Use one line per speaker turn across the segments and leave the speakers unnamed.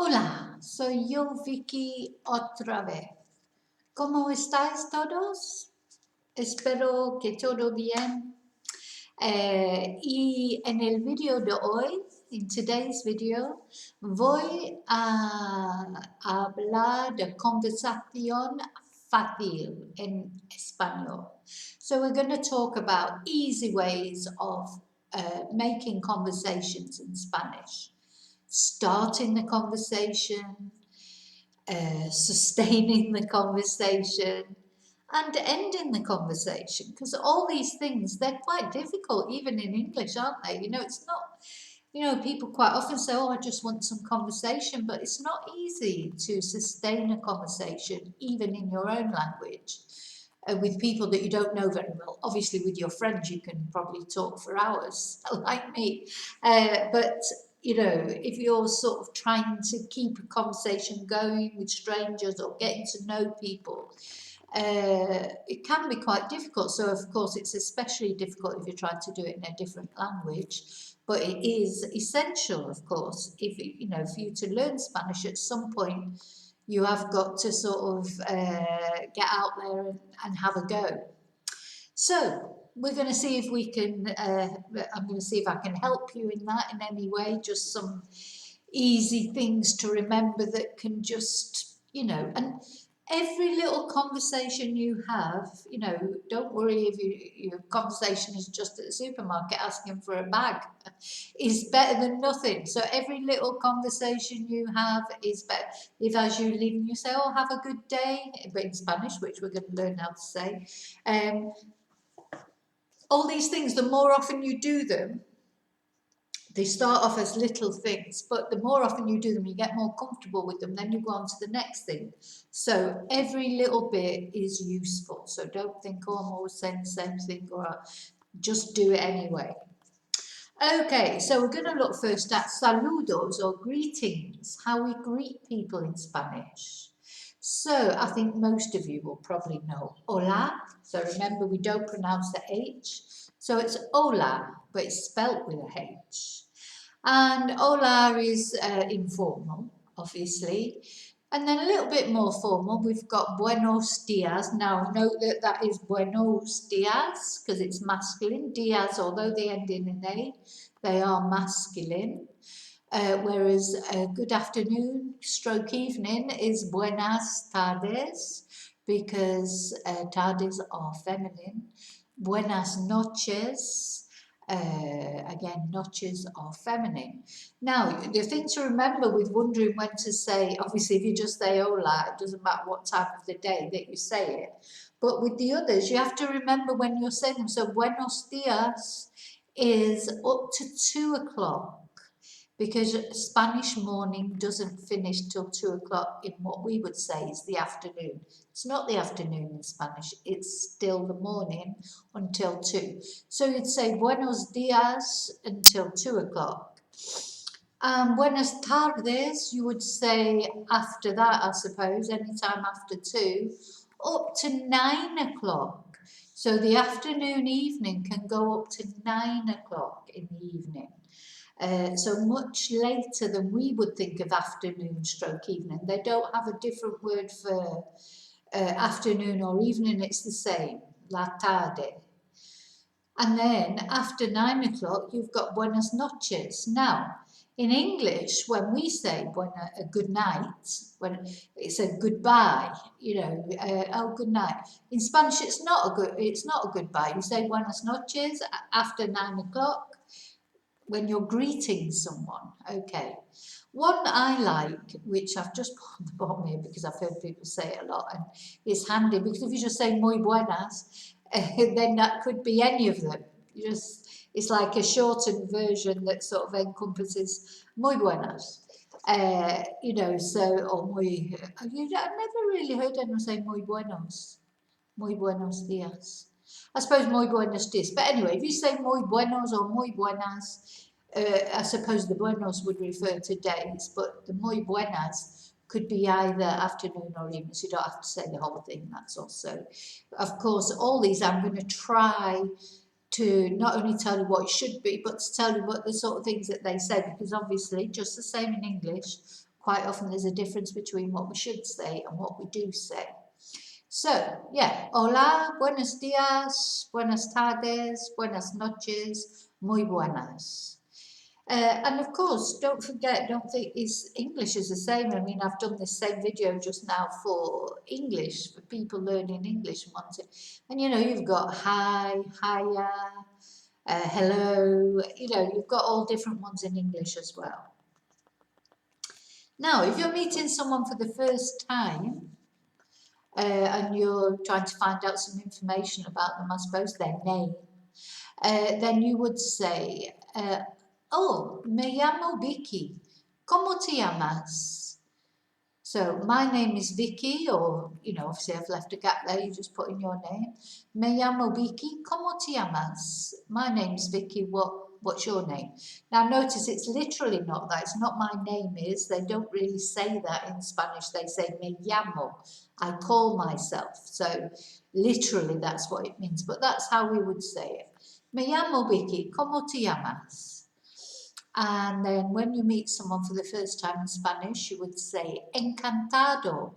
Hola, soy yo Vicky otra vez. ¿Cómo estáis todos? Espero que todo bien. Y en el video de hoy, in today's video, voy a hablar de conversación fácil en español. So we're going to talk about easy ways of making conversations in Spanish. Starting the conversation, sustaining the conversation, and ending the conversation. Because all these things, they're quite difficult, even in English, aren't they? It's not, people quite often say, oh, I just want some conversation, but it's not easy to sustain a conversation, even in your own language. With people that you don't know very well. Obviously, with your friends, you can probably talk for hours, like me. But if you're sort of trying to keep a conversation going with strangers or getting to know people, it can be quite difficult. So, of course, it's especially difficult if you're trying to do it in a different language. But it is essential, of course, for you to learn Spanish at some point. You have got to sort of get out there and have a go. So we're going to see if we can, I'm going to see if I can help you in that in any way, just some easy things to remember that can just, and every little conversation you have, don't worry if your conversation is just at the supermarket asking for a bag, is better than nothing. So every little conversation you have is better. If as you leave you say, oh, have a good day, but in Spanish, which we're going to learn how to say, all these things, the more often you do them, they start off as little things, but the more often you do them, you get more comfortable with them, then you go on to the next thing. So every little bit is useful. So don't think, oh, I'm always saying the same thing, or just do it anyway. Okay, so we're going to look first at saludos or greetings, how we greet people in Spanish. So I think most of you will probably know hola. So remember, we don't pronounce the H. So it's hola, but it's spelt with a H. And hola is informal, obviously. And then a little bit more formal, we've got buenos dias. Now, note that that is buenos dias because it's masculine. Dias, although they end in an A, they are masculine. Whereas good afternoon, stroke evening is buenas tardes because tardes are feminine. Buenas noches. Again, noches are feminine. Now, the thing to remember with wondering when to say, obviously, if you just say hola, it doesn't matter what time of the day that you say it. But with the others, you have to remember when you're saying them. So, buenos dias is up to 2 o'clock because Spanish morning doesn't finish till 2 o'clock in what we would say is the afternoon. It's not the afternoon in Spanish, it's still the morning until 2. So you'd say buenos dias until 2 o'clock. Buenas tardes, you would say after that, I suppose, anytime after 2, up to 9 o'clock. So the afternoon evening can go up to 9 o'clock in the evening. So much later than we would think of afternoon stroke evening. They don't have a different word for afternoon or evening, it's the same, la tarde. And then after 9 o'clock, you've got buenas noches. Now, in English, when we say a good night, when it's a goodbye, oh, good night. In Spanish, it's not a goodbye. You say buenas noches after 9 o'clock. When you're greeting someone, okay. One I like, which I've just put on the bottom here because I've heard people say it a lot, and it's handy because if you just say muy buenas, then that could be any of them. It's like a shortened version that sort of encompasses muy buenas. Or muy. I've never really heard anyone say muy buenos dias. I suppose muy buenos dias. But anyway, if you say muy buenos or muy buenas, I suppose the buenos would refer to days, but the muy buenas could be either afternoon or evening, so you don't have to say the whole thing, that's also. Of course, all these I'm going to try to not only tell you what it should be, but to tell you what the sort of things that they say, because obviously, just the same in English, Quite often there's a difference between what we should say and what we do say. So, yeah, hola, buenos días, buenas tardes, buenas noches, muy buenas. And of course, don't forget, don't think English is the same. I mean, I've done this same video just now for English, for people learning English. And you know, you've got hi, hiya, hello, you know, you've got all different ones in English as well. Now, if you're meeting someone for the first time, and you're trying to find out some information about them, I suppose their name, then you would say, oh, me llamo Vicky. ¿Cómo te llamas? So my name is Vicky, or, you know, obviously I've left a gap there, you just put in your name. Me llamo Vicky. ¿Cómo te llamas? My name's Vicky. What's your name? Now notice it's literally not that. It's not my name is. They don't really say that in Spanish. They say me llamo. I call myself. So literally that's what it means. But that's how we would say it. Me llamo Vicky. ¿Cómo te llamas? And then when you meet someone for the first time in Spanish, you would say encantado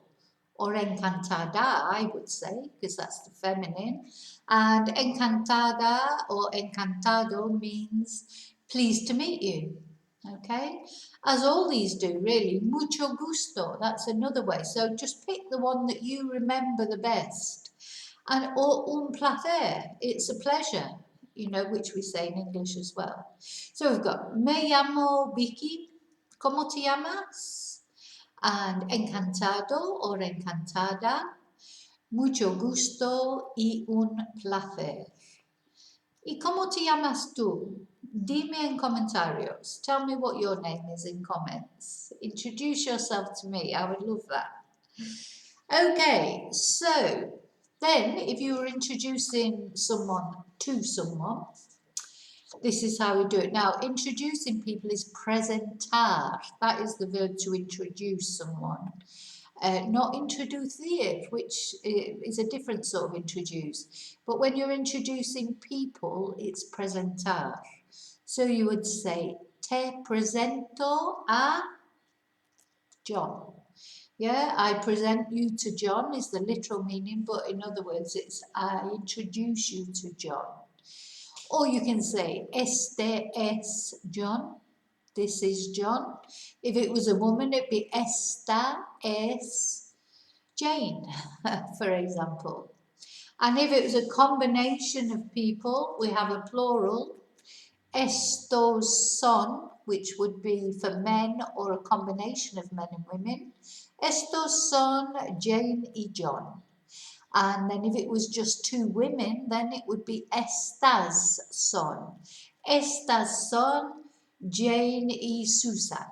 or encantada, I would say, because that's the feminine. And encantada or encantado means pleased to meet you. Okay, as all these do, really. Mucho gusto, that's another way. So just pick the one that you remember the best. And or un placer, it's a pleasure, you know, which we say in English as well. So we've got me llamo Vicky, ¿cómo te llamas? And encantado or encantada, mucho gusto y un placer. ¿Y cómo te llamas tú? Dime en comentarios. Tell me what your name is in comments. Introduce yourself to me. I would love that. Okay, so then if you were introducing someone to someone, this is how we do it. Now, introducing people is presentar. That is the verb to introduce someone. Not introducir, which is a different sort of introduce. But when you're introducing people, it's presentar. So you would say, te presento a John. Yeah, I present you to John is the literal meaning, but in other words, it's I introduce you to John. Or you can say, este es John. This is John. If it was a woman, it'd be esta es Jane, for example. And if it was a combination of people, we have a plural. Estos son, which would be for men or a combination of men and women. Estos son Jane y John. And then if it was just two women, then it would be estas son. Estas son Jane y Susan,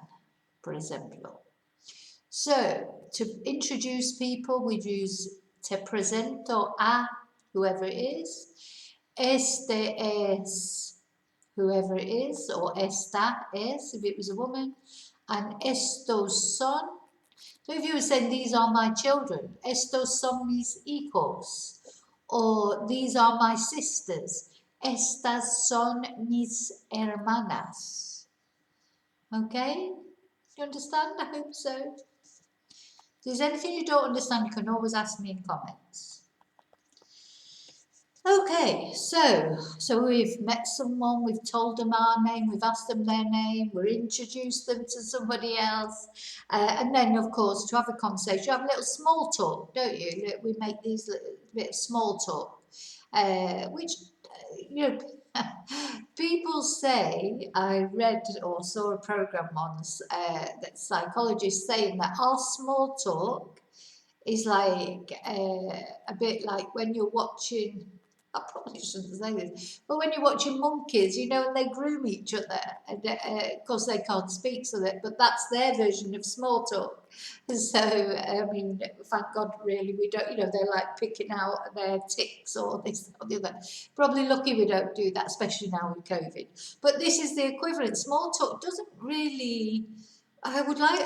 for example. So, to introduce people, we'd use te presento a whoever it is. Este es whoever it is, or esta es if it was a woman. And estos son. So if you were saying, these are my children, estos son mis hijos, or these are my sisters, estas son mis hermanas. Okay? You understand? I hope so. If there's anything you don't understand, you can always ask me in comments. Okay, so we've met someone, we've told them our name, we've asked them their name, we've introduced them to somebody else, and then of course to have a conversation, you have a little small talk, don't you? We make these little bit of small talk, which you know, people say. I read or saw a program once that psychologists saying that our small talk is like a bit like when you're watching. I probably shouldn't say this, but when you're watching monkeys, you know, and they groom each other, and of course they can't speak, so that, but that's their version of small talk. So, I mean, thank God, really, we don't, you know, they're like picking out their ticks or this or the other. Probably lucky we don't do that, especially now with COVID. But this is the equivalent. Small talk doesn't really I would like,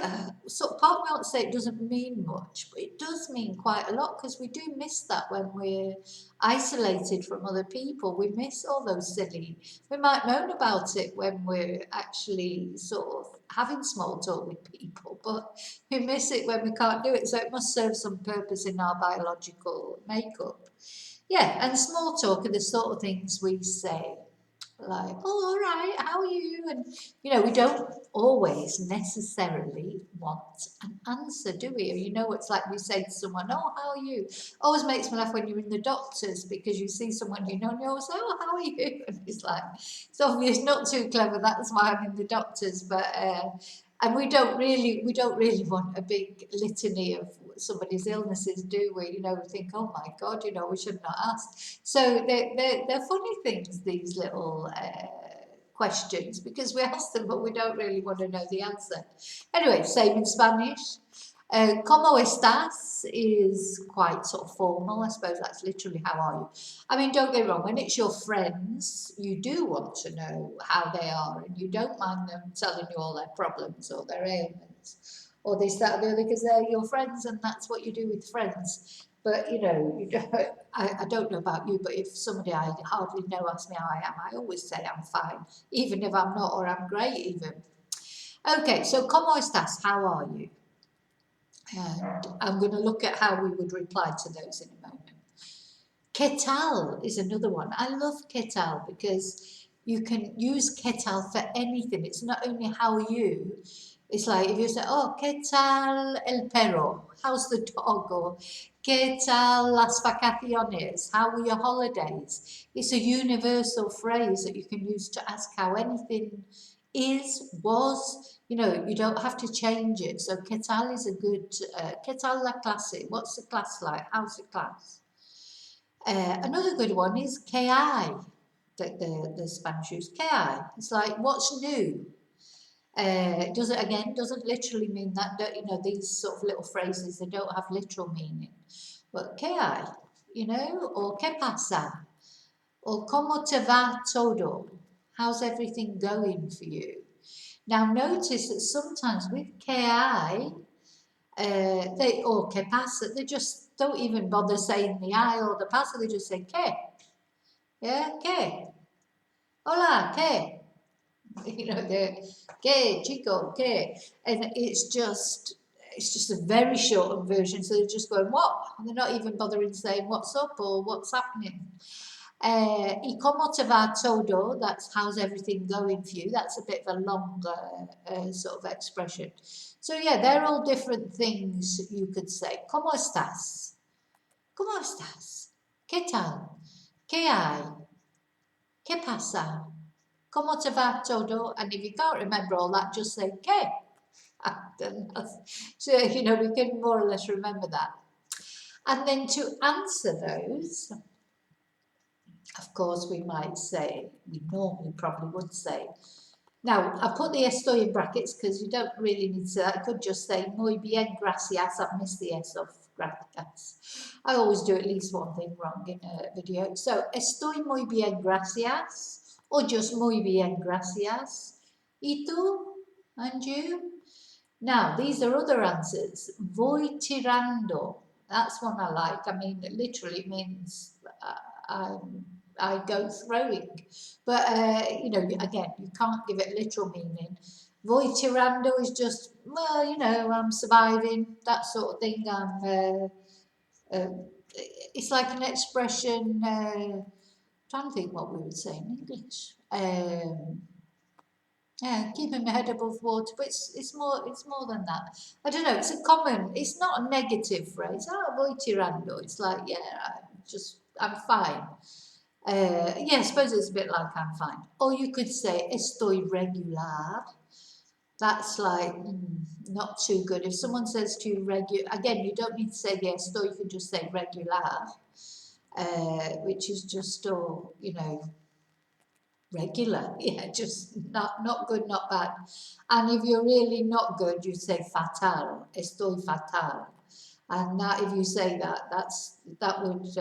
so part of me wants to say it doesn't mean much, but it does mean quite a lot because we do miss that when we're isolated from other people. We miss all those silly, we might moan about it when we're actually sort of having small talk with people, but we miss it when we can't do it. So it must serve some purpose in our biological makeup. Yeah, and small talk are the sort of things we say like, oh, all right, how are you? And, we don't always necessarily want an answer, do we? It's like we say to someone, oh, how are you? Always makes me laugh when you're in the doctors because you see someone and you always say, oh, how are you? And it's like, it's obvious, not too clever, that's why I'm in the doctors, but, and we don't really want a big litany of somebody's illnesses, do we? We think, oh my God, we should not ask. So they're funny things, these little questions, because we ask them, but we don't really want to know the answer. Anyway, same in Spanish. ¿Cómo estás is quite sort of formal. I suppose that's literally how are you. I mean, don't get me wrong, when it's your friends, you do want to know how they are and you don't mind them telling you all their problems or their ailments or this, that, or the other, because they're your friends and that's what you do with friends. But, you don't, I don't know about you, but if somebody I hardly know asks me how I am, I always say I'm fine, even if I'm not, or I'm great even. Okay, so ¿cómo estás? How are you? And I'm going to look at how we would reply to those in a moment. ¿Qué tal is another one. I love ¿qué tal because you can use ¿qué tal for anything. It's not only how are you. It's like if you say, oh, ¿qué tal el perro? How's the dog? Or ¿qué tal las vacaciones? How were your holidays? It's a universal phrase that you can use to ask how anything is, was. You don't have to change it. So ¿qué tal is a good, ¿qué tal la clase? What's the class like? How's the class? Another good one is ¿qué hay? That the Spanish use. ¿Qué hay? It's like, what's new? Doesn't literally mean that. These sort of little phrases, they don't have literal meaning. But ¿qué hay? Or ¿qué pasa? Or ¿cómo te va todo? How's everything going for you? Now notice that sometimes with ¿qué hay? Or ¿qué pasa? They just don't even bother saying the I or the pasa, they just say ¿qué? Yeah, ¿qué? Hola, ¿qué? ¿qué, chico, qué? And it's just a very short version, so they're just going, what? And they're not even bothering saying what's up or what's happening. Y cómo te va todo, that's how's everything going for you. That's a bit of a longer sort of expression. So yeah, they're all different things you could say. ¿Cómo estás? ¿Cómo estás? ¿Qué tal? ¿Qué hay? ¿Qué pasa? ¿Cómo te va todo? And if you can't remember all that, just say ¿qué? So, we can more or less remember that. And then to answer those, of course, we normally probably would say, now I put the estoy in brackets because you don't really need to, I could just say muy bien, gracias. I've missed the S of gracias. I always do at least one thing wrong in a video. So estoy muy bien, gracias, or just muy bien, gracias. ¿Y tú? And you? Now, these are other answers. Voy tirando. That's one I like. I mean, it literally means I go throwing. But, again, you can't give it literal meaning. Voy tirando is just, well, I'm surviving, that sort of thing. It's like an expression, trying to think what we would say in English. Yeah, keeping my head above water, but it's more than that. I don't know. It's not a negative phrase. Oh, voy tirando. It's like, yeah, I'm fine. Yeah, I suppose it's a bit like I'm fine. Or you could say estoy regular. That's like not too good. If someone says to you regular, again, you don't need to say the estoy. You can just say regular, which is just regular. Yeah, just not good, not bad. And if you're really not good, you say fatal. Estoy fatal. And that, if you say that, that would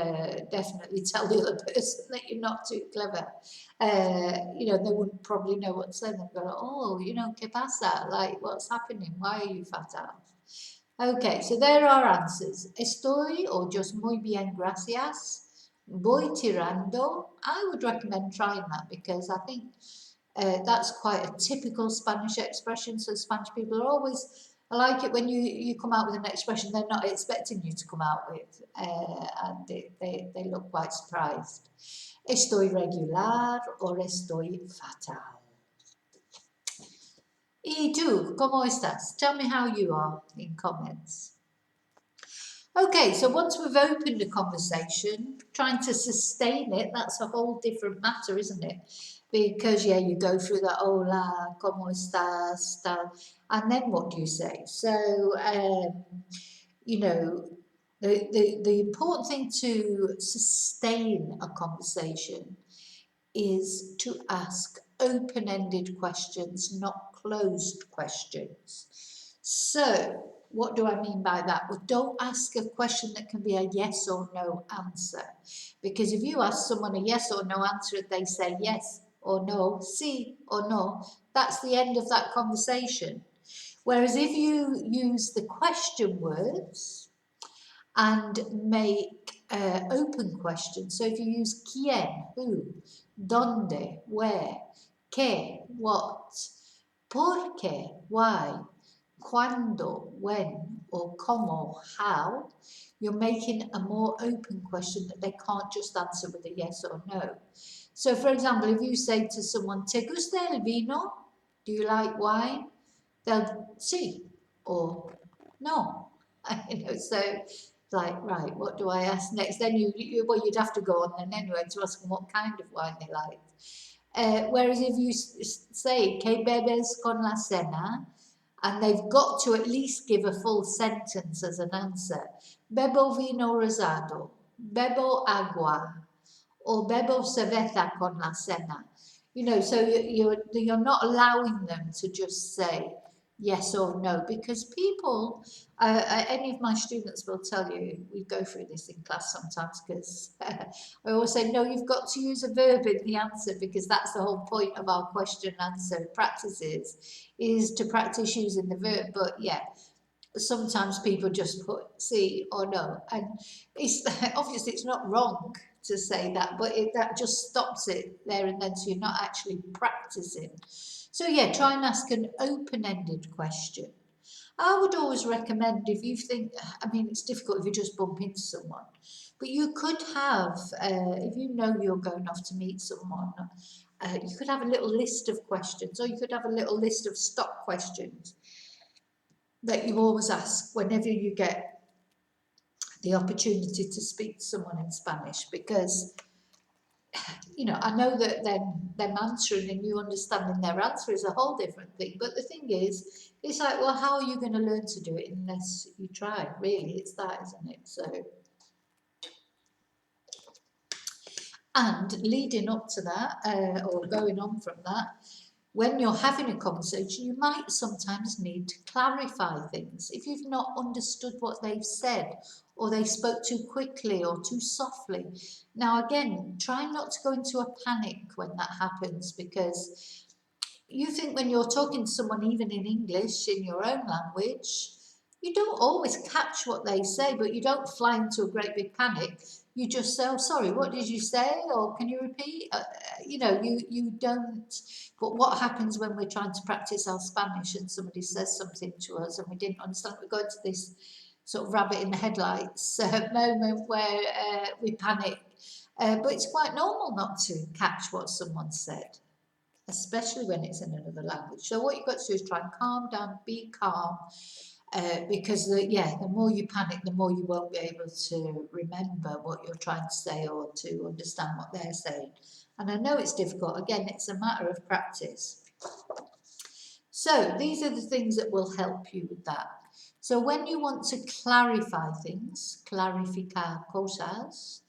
definitely tell the other person that you're not too clever. You know, they wouldn't probably know what to say. They'd go, oh, you know, ¿qué pasa? Like, what's happening? Why are you fatal? Okay, so there are answers. Estoy or just muy bien, gracias. Voy tirando. I would recommend trying that because I think that's quite a typical Spanish expression. So Spanish people are always, I like it when you come out with an expression they're not expecting you to come out with, and they look quite surprised. Estoy regular or estoy fatal. ¿Y tú, cómo estás? Tell me how you are in comments. Okay, so once we've opened a conversation, trying to sustain it, that's a whole different matter, isn't it? Because, yeah, you go through the hola, ¿cómo estás? And then what do you say? So, you know, the important thing to sustain a conversation is to ask open-ended questions, not closed questions. So, what do I mean by that? Well, don't ask a question that can be a yes or no answer. Because if you ask someone a yes or no answer and they say yes or no, sí or no, that's the end of that conversation. Whereas if you use the question words and make open questions, so if you use quién, who, dónde, where, qué, what, por qué, why, cuándo, when, or cómo, how, you're making a more open question that they can't just answer with a yes or no. So, for example, if you say to someone, ¿te gusta el vino? Do you like wine? They'll sí or no. You know, so like, right, what do I ask next? Then well, you'd have to go on then anyway to ask them what kind of wine they liked. Whereas if you say, ¿qué bebes con la cena? And they've got to at least give a full sentence as an answer. Bebo vino rosado, bebo agua, or bebo cerveza con la cena. You know, so you're not allowing them to just say yes or no, because people, any of my students will tell you, we go through this in class sometimes, because I always say, no, you've got to use a verb in the answer, because that's the whole point of our question and answer practices, is to practice using the verb. But yeah, sometimes people just put sí or no, and it's obviously it's not wrong to say that, but that just stops it there and then, so you're not actually practicing. So yeah, try and ask an open-ended question. I would always recommend, if you think, I mean, it's difficult if you just bump into someone, but you could have, if you know you're going off to meet someone, you could have a little list of questions, or you could have a little list of stock questions that you always ask whenever you get the opportunity to speak to someone in Spanish, because, you know, I know that them answering and you understanding their answer is a whole different thing. But the thing is, it's like, well, how are you going to learn to do it unless you try? Really, it's that, isn't it? So, and leading up to that, or going on from that, when you're having a conversation, you might sometimes need to clarify things. If you've not understood what they've said, or they spoke too quickly or too softly. Now, again, try not to go into a panic when that happens, because you think when you're talking to someone, even in English, in your own language, you don't always catch what they say, but you don't fly into a great big panic. You just say, oh, sorry, what did you say? Or can you repeat? You know, you don't. But what happens when we're trying to practice our Spanish and somebody says something to us and we didn't understand? We go into this sort of rabbit in the headlights moment where we panic. But it's quite normal not to catch what someone said, especially when it's in another language. So what you've got to do is try and calm down, be calm, because the more you panic, the more you won't be able to remember what you're trying to say or to understand what they're saying. And I know it's difficult. Again, it's a matter of practice. So these are the things that will help you with that. So when you want to clarify things, clarificar cosas,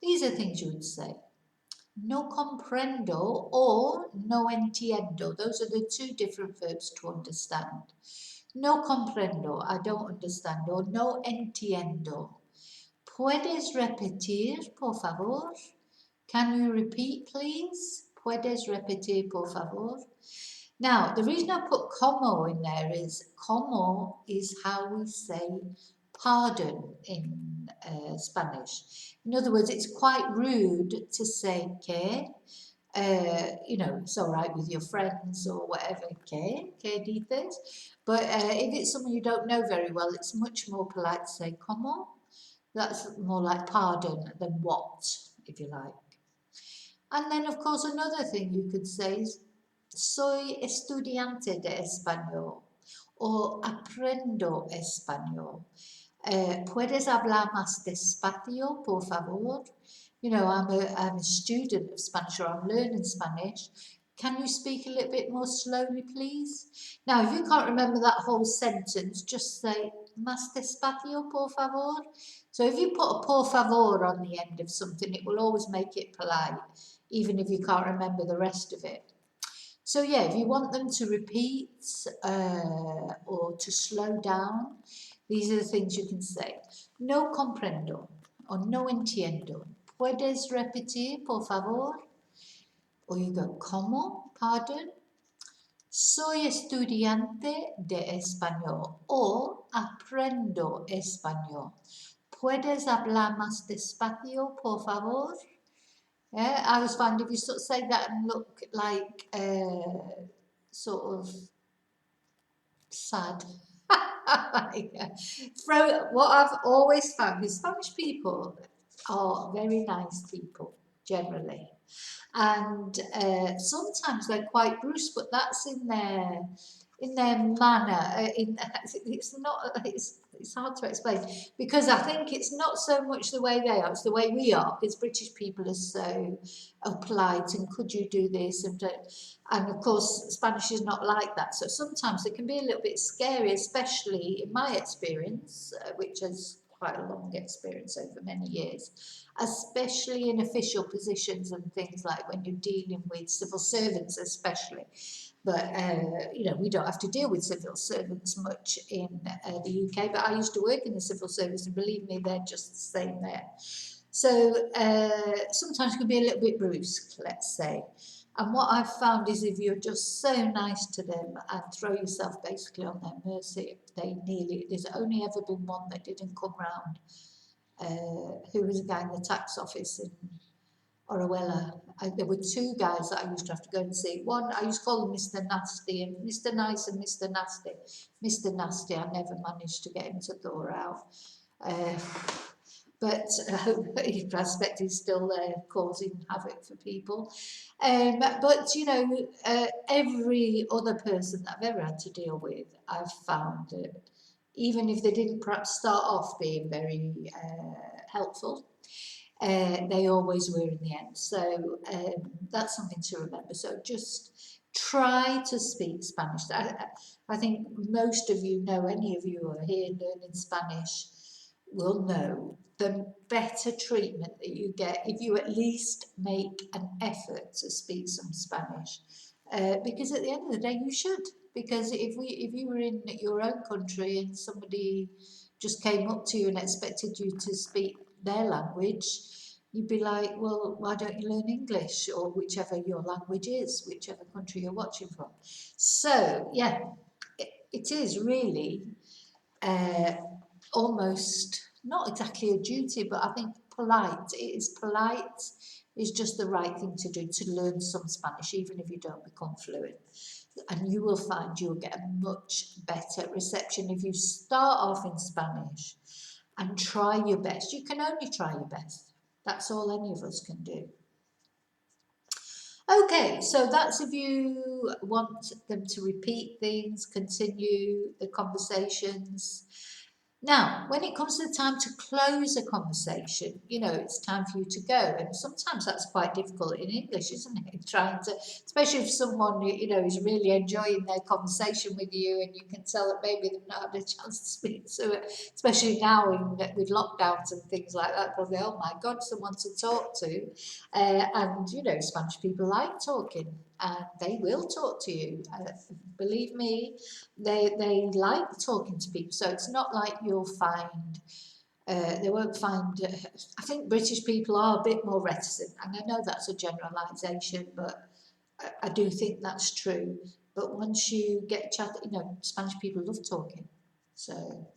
these are things you would say. no comprendo or no entiendo. Those are the two different verbs to understand. No comprendo, I don't understand, or no entiendo. ¿Puedes repetir, por favor? Can you repeat, please? ¿Puedes repetir, por favor? Now, the reason I put como in there is como is how we say pardon in Spanish. In other words, it's quite rude to say que. You know, it's all right with your friends or whatever, que dices. But if it's someone you don't know very well, it's much more polite to say como. That's more like pardon than what, if you like. And then, of course, another thing you could say is soy estudiante de español or aprendo español. ¿Puedes hablar más despacio, por favor? You know, I'm a student of Spanish or I'm learning Spanish. Can you speak a little bit more slowly, please? Now, if you can't remember that whole sentence, just say más despacio, por favor. So if you put a por favor on the end of something, it will always make it polite, even if you can't remember the rest of it. So yeah, if you want them to repeat or to slow down, these are the things you can say. No comprendo or no entiendo. ¿Puedes repetir, por favor? Or you go, ¿cómo? Pardon? Soy estudiante de español o aprendo español. ¿Puedes hablar más despacio, por favor? Yeah, I always find if you sort of say that and look like sort of sad. Yeah. What I've always found is Spanish people are very nice people generally, and sometimes they're quite brusque, but that's in their manner. It's not. It's hard to explain because I think it's not so much the way they are; it's the way we are. Because British people are so polite and could you do this and of course Spanish is not like that. So sometimes it can be a little bit scary, especially in my experience, which has quite a long experience over many years, especially in official positions and things like when you're dealing with civil servants especially. But, you know, we don't have to deal with civil servants much in the UK, but I used to work in the civil service and believe me, they're just the same there. So sometimes it can be a little bit brusque, let's say. And what I've found is if you're just so nice to them and throw yourself basically on their mercy, there's only ever been one that didn't come round, who was a guy in the tax office in Orwella. There were two guys that I used to have to go and see. One, I used to call him Mr. Nasty, and Mr. Nice and Mr. Nasty. Mr. Nasty, I never managed to get him to thaw out. But I suspect he's still there causing havoc for people. But, you know, every other person that I've ever had to deal with, I've found that even if they didn't perhaps start off being very helpful, they always were in the end. So that's something to remember. So just try to speak Spanish. I think most of you know, any of you who are here learning Spanish will know the better treatment that you get if you at least make an effort to speak some Spanish. Because at the end of the day, you should. Because if you were in your own country and somebody just came up to you and expected you to speak their language, you'd be like, well, why don't you learn English or whichever your language is, whichever country you're watching from. So, yeah, it is really almost not exactly a duty, but I think polite. It is polite is just the right thing to do, to learn some Spanish, even if you don't become fluent. And you will find you'll get a much better reception if you start off in Spanish and try your best. You can only try your best. That's all any of us can do. Okay, so that's if you want them to repeat things, continue the conversations. Now, when it comes to the time to close a conversation, it's time for you to go. And sometimes that's quite difficult in English, isn't it? Trying to, especially if someone, is really enjoying their conversation with you and you can tell that maybe they've not had a chance to speak to it, especially now with lockdowns and things like that. Probably, oh my God, someone to talk to. And, Spanish people like talking and they will talk to you. Believe me, they like talking to people, so it's not like you'll find they won't find. I think British people are a bit more reticent, and I know that's a generalisation, but I do think that's true. But once you get chat, Spanish people love talking. So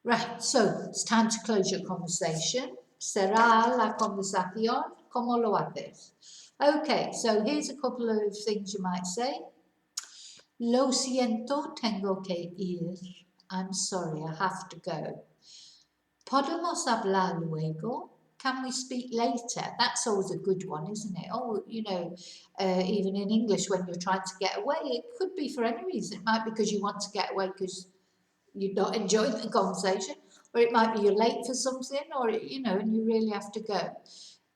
right, so it's time to close your conversation. Será la conversación como lo haces. Okay, so here's a couple of things you might say. Lo siento, tengo que ir. I'm sorry, I have to go. ¿Podemos hablar luego? Can we speak later? That's always a good one, isn't it? Oh, even in English, when you're trying to get away, it could be for any reason. It might be because you want to get away because you're not enjoying the conversation, or it might be you're late for something, or, and you really have to go.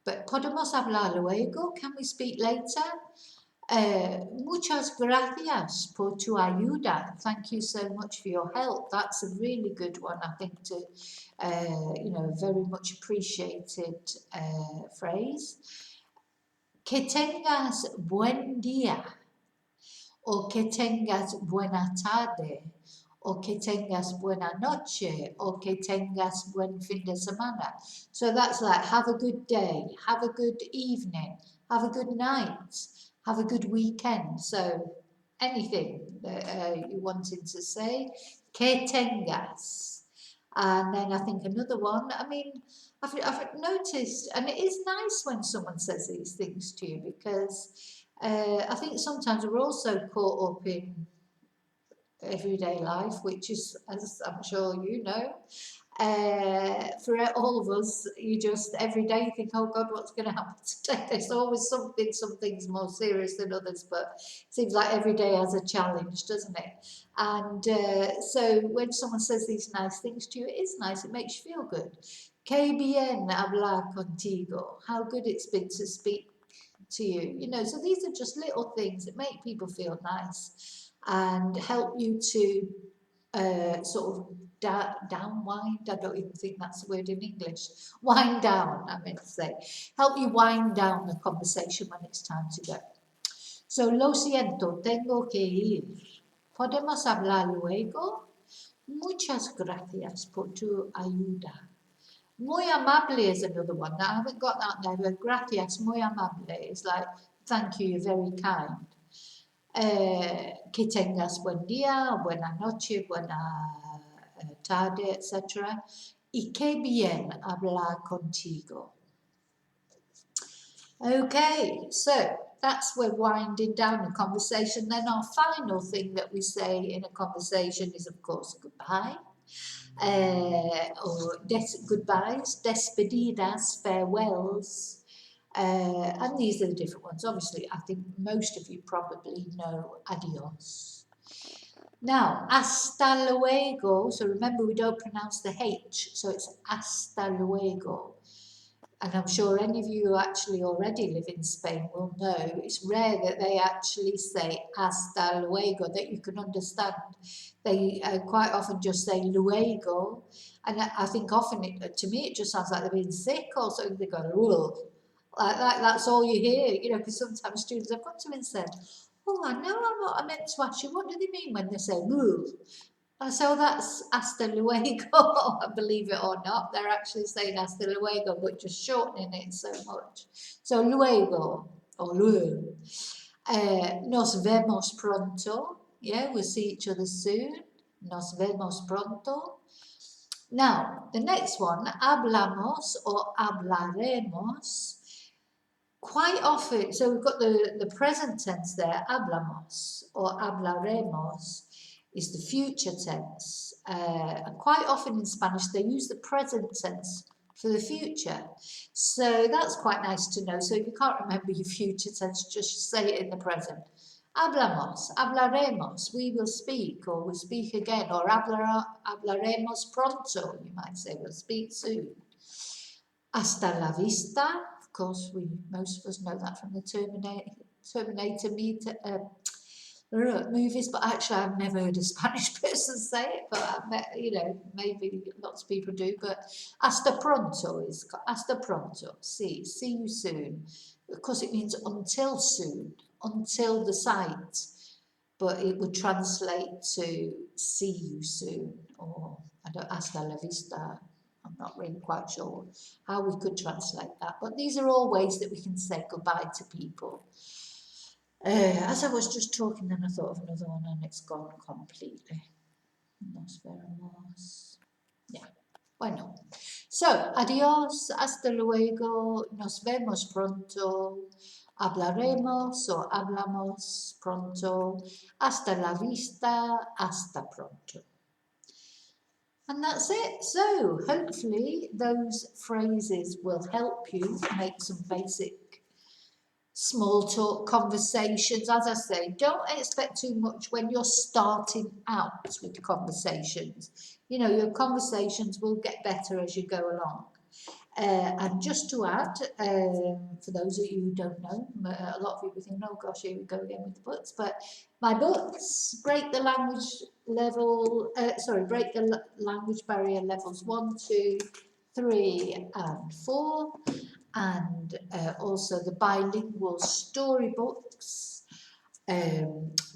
But podemos hablar luego? Can we speak later? Muchas gracias por tu ayuda. Thank you so much for your help. That's a really good one, I think, to, very much appreciated phrase. Que tengas buen día, o que tengas buena tarde, o que tengas buena noche, o que tengas buen fin de semana. So that's like, have a good day, have a good evening, have a good night, have a good weekend. So anything that you wanted to say, que tengas. And then I think another one, I've noticed, and it is nice when someone says these things to you, because I think sometimes we're also caught up in everyday life, which is, as I'm sure you know, for all of us, you just every day think, oh God, what's going to happen today? There's always something, some things more serious than others, but it seems like every day has a challenge, doesn't it? And so when someone says these nice things to you, it is nice, it makes you feel good. Que bien hablar contigo. How good it's been to speak to you. So these are just little things that make people feel nice and help you to sort of downwind. I don't even think that's the word in English. Wind down, I meant to say. Help you wind down the conversation when it's time to go. So, lo siento, tengo que ir. ¿Podemos hablar luego? Muchas gracias por tu ayuda. Muy amable is another one. Now, I haven't got that there, but gracias, muy amable is like, thank you, you're very kind. Que tengas buen día, buena noche, buena tarde, etc. Y qué bien hablar contigo. Okay, so that's we're winding down the conversation. Then our final thing that we say in a conversation is, of course, goodbye. Or goodbyes, despedidas, farewells, and these are the different ones. Obviously, I think most of you probably know adios. Now, hasta luego, so remember we don't pronounce the H, so it's hasta luego. And I'm sure any of you who actually already live in Spain will know it's rare that they actually say hasta luego, that you can understand. They quite often just say luego, and I think often, to me, it just sounds like they're being sick or something. They go, ugh. Like that's all you hear, because sometimes students have come to me and said, oh, I know I meant to ask you, what do they mean when they say ugh? So that's hasta luego, believe it or not. They're actually saying hasta luego, but just shortening it so much. So luego, or luego. Nos vemos pronto. Yeah, we'll see each other soon. Nos vemos pronto. Now, the next one, hablamos or hablaremos. Quite often, so we've got the present tense there, hablamos or hablaremos is the future tense. And quite often in Spanish, they use the present tense for the future. So that's quite nice to know. So if you can't remember your future tense, just say it in the present. Hablamos, hablaremos, we will speak, or we'll speak again, or hablaremos pronto, you might say, we'll speak soon. Hasta la vista, of course, most of us know that from the Terminator movies, but actually I've never heard a Spanish person say it, but maybe lots of people do. But hasta pronto is hasta pronto. See you soon. Of course, it means until soon, until the sight, but it would translate to see you soon, or hasta la vista. I'm not really quite sure how we could translate that, but these are all ways that we can say goodbye to people. As I was just talking, then I thought of another one and it's gone completely. Nos vemos. Yeah, why not? So, adios, hasta luego, nos vemos pronto, hablaremos o hablamos pronto, hasta la vista, hasta pronto. And that's it. So hopefully those phrases will help you make some basic small talk conversations. As I say, don't expect too much when you're starting out with conversations. Your conversations will get better as you go along. And just to add, for those of you who don't know, a lot of people think, oh gosh, here we go again with the books, but my books, break the language barrier levels 1, 2, 3 and 4, and also the bilingual storybooks,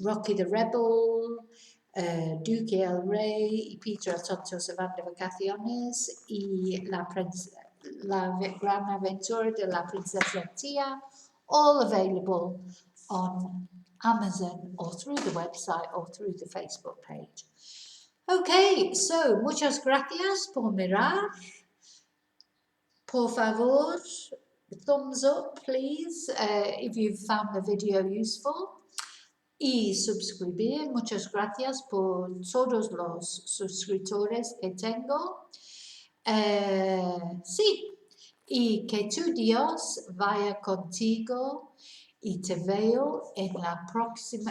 Rocky the Rebel, Duque el Rey y Peter el Tonto se van de vacaciones y La Gran Aventura de la Princesa Tia, all available on Amazon or through the website or through the Facebook page. Okay, so muchas gracias por mirar. Por favor, thumbs up please if you've found the video useful. Y suscribir, muchas gracias por todos los suscriptores que tengo. Sí, y que tu Dios vaya contigo y te veo en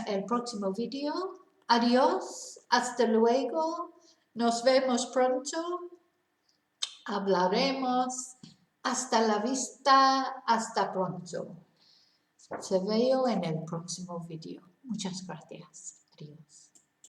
el próximo video. Adiós, hasta luego, nos vemos pronto, hablaremos, hasta la vista, hasta pronto. Te veo en el próximo video. Muchas gracias. Adiós.